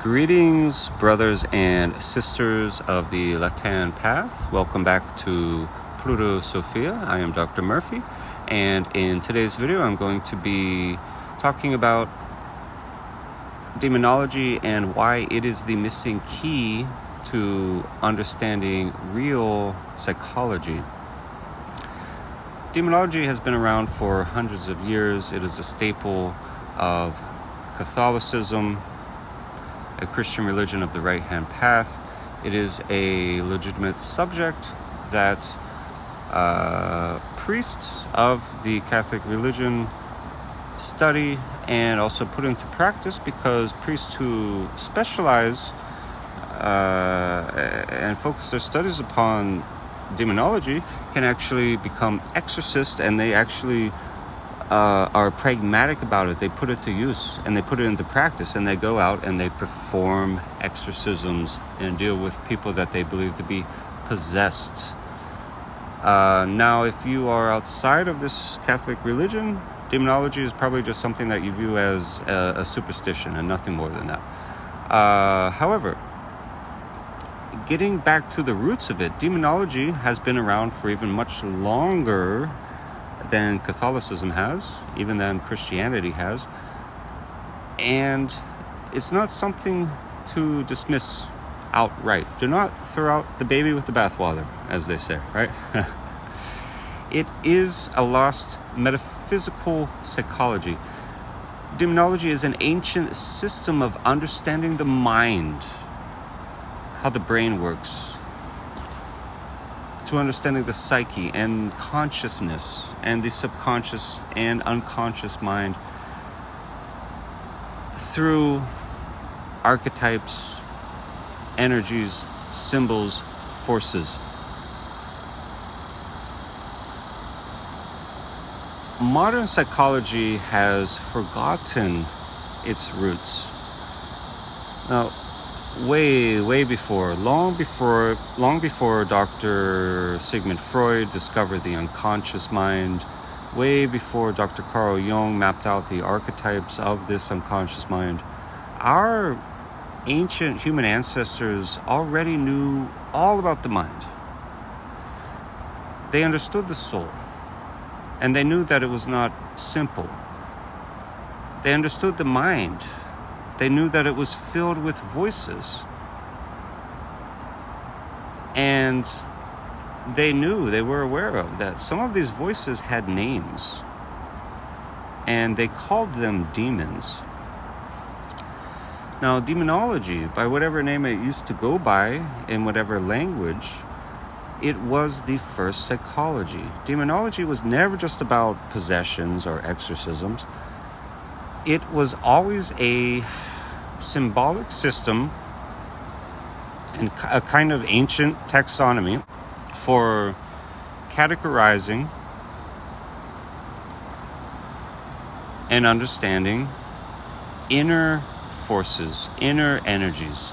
Greetings, brothers and sisters of the left-hand path. Welcome back to Pluto Sophia. I am Dr. Murphy, and in today's video I'm going to be talking about demonology and why it is the missing key to understanding real psychology. Demonology has been around for hundreds of years. It is a staple of Catholicism, a Christian religion of the right-hand path. It is a legitimate subject that priests of the Catholic religion study and also put into practice, because priests who specialize and focus their studies upon demonology can actually become exorcists, and they actually are pragmatic about it. They put it to use and they put it into practice, and they go out and they perform exorcisms and deal with people that they believe to be possessed. Now, if you are outside of this Catholic religion, demonology is probably just something that you view as a superstition and nothing more than that. However, getting back to the roots of it, demonology has been around for even much longer than Catholicism has, even than Christianity has. And it's not something to dismiss outright. Do not throw out the baby with the bathwater, as they say, right? It is a lost metaphysical psychology. Demonology is an ancient system of understanding the mind, how the brain works, to understanding the psyche and consciousness and the subconscious and unconscious mind through archetypes, energies, symbols, forces. Modern psychology has forgotten its roots. Now, long before Dr. Sigmund Freud discovered the unconscious mind, way before Dr. Carl Jung mapped out the archetypes of this unconscious mind, our ancient human ancestors already knew all about the mind. They understood the soul, and they knew that it was not simple. They understood the mind. They knew that it was filled with voices. And they were aware of that some of these voices had names, and they called them demons. Now, demonology, by whatever name it used to go by in whatever language, it was the first psychology. Demonology was never just about possessions or exorcisms. It was always a symbolic system and a kind of ancient taxonomy for categorizing and understanding inner forces, inner energies.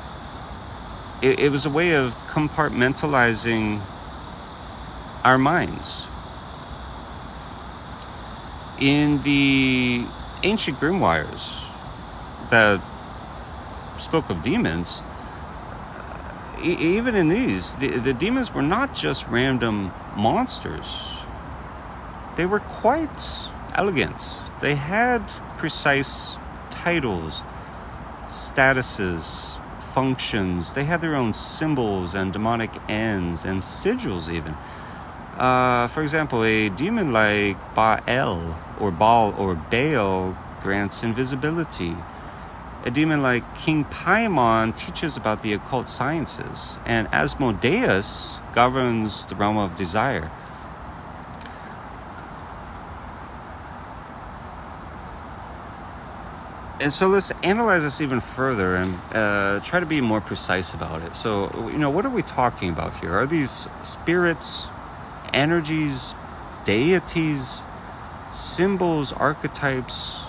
It was a way of compartmentalizing our minds. In the ancient grimoires that spoke of demons, even in these, the demons were not just random monsters. They were quite elegant. They had precise titles, statuses, functions. They had their own symbols and demonic ends and sigils even. For example, a demon like Baal or Baal grants invisibility. A demon like King Paimon teaches about the occult sciences, and Asmodeus governs the realm of desire. And so let's analyze this even further and try to be more precise about it. So, what are we talking about here? Are these spirits, energies, deities, symbols, archetypes?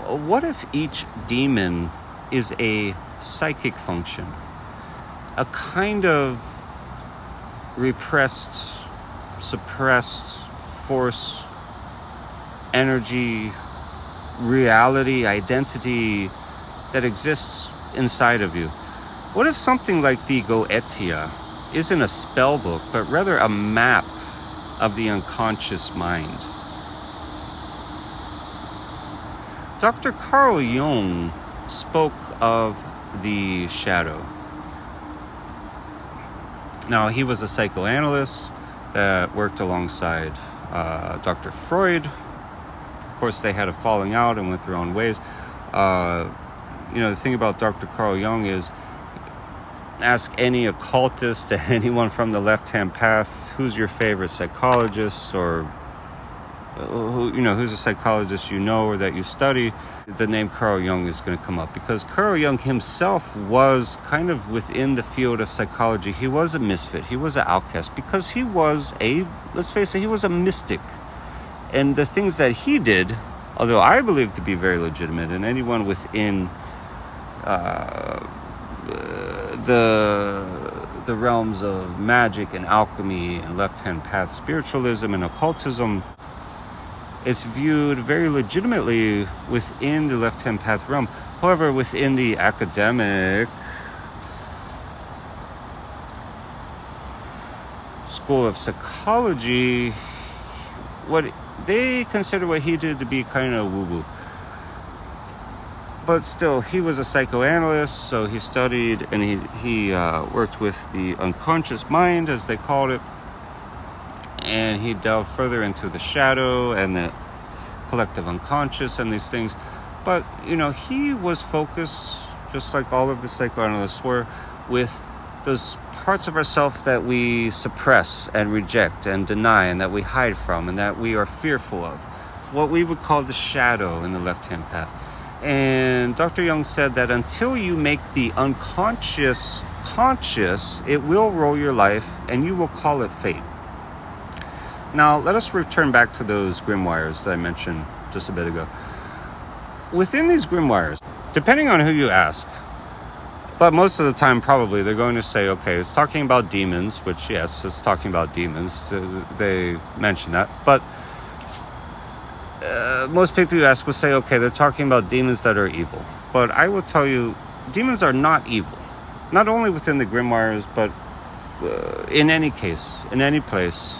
What if each demon is a psychic function, a kind of repressed, suppressed force, energy, reality, identity that exists inside of you? What if something like the Goetia isn't a spell book, but rather a map of the unconscious mind? Dr. Carl Jung spoke of the shadow. Now, he was a psychoanalyst that worked alongside Dr. Freud. Of course, they had a falling out and went their own ways. The thing about Dr. Carl Jung is, ask any occultist, anyone from the left-hand path, who's your favorite psychologist, or who's a psychologist or that you study, the name Carl Jung is going to come up, because Carl Jung himself was kind of within the field of psychology. He was a misfit. He was an outcast because he was let's face it, he was a mystic. And the things that he did, although I believe to be very legitimate, and anyone within the realms of magic and alchemy and left-hand path spiritualism and occultism, it's viewed very legitimately within the left-hand path realm. However, within the academic school of psychology, what they consider what he did to be kind of woo-woo. But still, he was a psychoanalyst, so he studied and he worked with the unconscious mind, as they called it. And he delved further into the shadow and the collective unconscious and these things. But, he was focused, just like all of the psychoanalysts were, with those parts of ourselves that we suppress and reject and deny and that we hide from and that we are fearful of. What we would call the shadow in the left-hand path. And Dr. Jung said that until you make the unconscious conscious, it will rule your life and you will call it fate. Now, let us return back to those grimoires that I mentioned just a bit ago. Within these grimoires, depending on who you ask, but most of the time probably they're going to say, okay, it's talking about demons, which yes, it's talking about demons. They mention that. But most people you ask will say, okay, they're talking about demons that are evil. But I will tell you, demons are not evil. Not only within the grimoires, but in any case, in any place,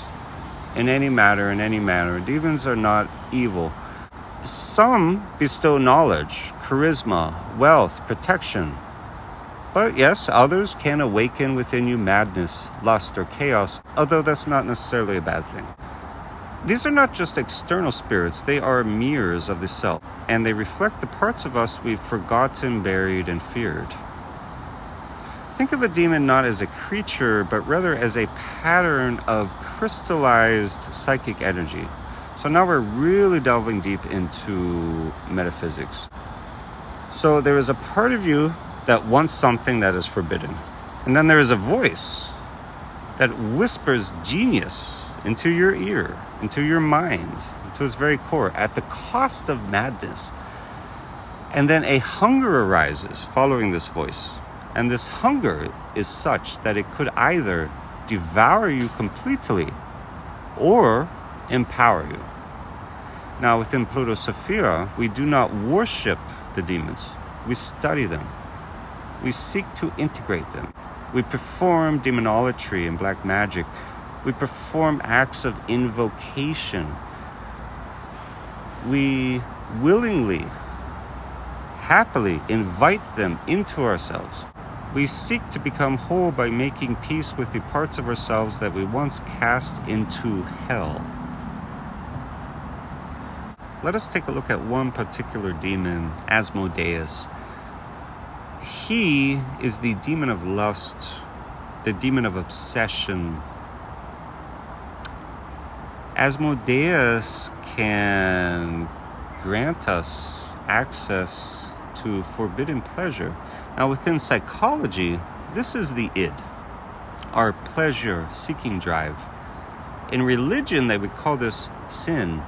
in any matter, in any manner, demons are not evil. Some bestow knowledge, charisma, wealth, protection. But yes, others can awaken within you madness, lust, or chaos, although that's not necessarily a bad thing. These are not just external spirits, they are mirrors of the self, and they reflect the parts of us we've forgotten, buried, and feared. Think of a demon not as a creature, but rather as a pattern of crystallized psychic energy. So now we're really delving deep into metaphysics. So there is a part of you that wants something that is forbidden. And then there is a voice that whispers genius into your ear, into your mind, into its very core, at the cost of madness. And then a hunger arises following this voice. And this hunger is such that it could either devour you completely or empower you. Now, within Pluto Sophia, we do not worship the demons. We study them. We seek to integrate them. We perform demonolatry and black magic. We perform acts of invocation. We willingly, happily invite them into ourselves. We seek to become whole by making peace with the parts of ourselves that we once cast into hell. Let us take a look at one particular demon, Asmodeus. He is the demon of lust, the demon of obsession. Asmodeus can grant us access to forbidden pleasure. Now, within psychology, this is the id, our pleasure-seeking drive. In religion, they would call this sin.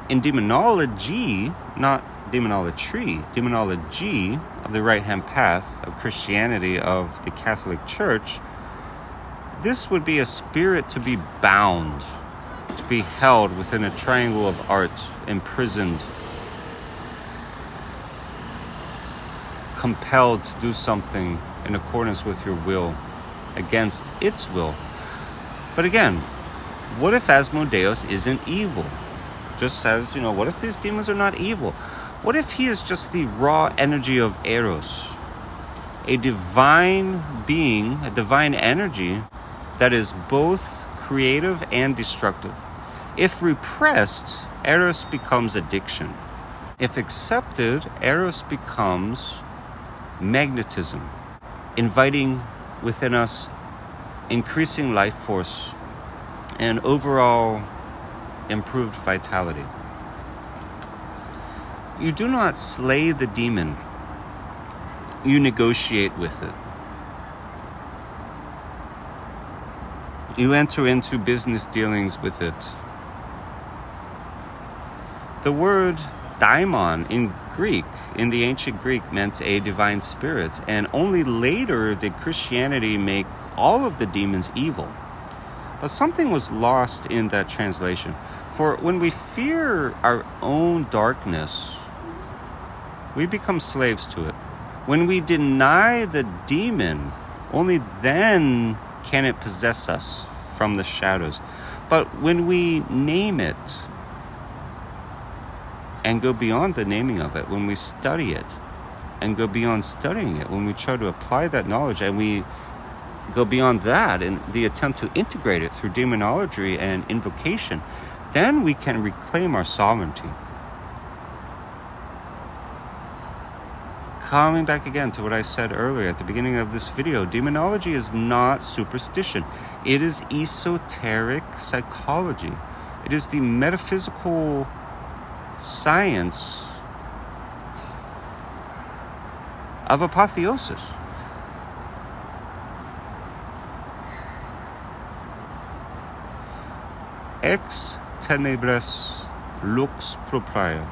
In demonology, not demonolatry, demonology of the right-hand path of Christianity, of the Catholic Church, this would be a spirit to be bound, to be held within a triangle of art, imprisoned. compelled to do something in accordance with your will against its will. But again, what if Asmodeus isn't evil? Just as, what if these demons are not evil? What if he is just the raw energy of Eros? A divine being, a divine energy that is both creative and destructive. If repressed, Eros becomes addiction. If accepted, Eros becomes magnetism, inviting within us increasing life force and overall improved vitality. You do not slay the demon. You negotiate with it. You enter into business dealings with it. The word daimon in Greek, in the ancient Greek, meant a divine spirit, and only later did Christianity make all of the demons evil. But something was lost in that translation. For when we fear our own darkness, we become slaves to it. When we deny the demon, only then can it possess us from the shadows. But when we name it and go beyond the naming of it, when we study it and go beyond studying it, when we try to apply that knowledge and we go beyond that in the attempt to integrate it through demonology and invocation, then we can reclaim our sovereignty. Coming back again to what I said earlier at the beginning of this video, demonology is not superstition. It is esoteric psychology. It is the metaphysical science of apotheosis. Ex tenebras lux propria.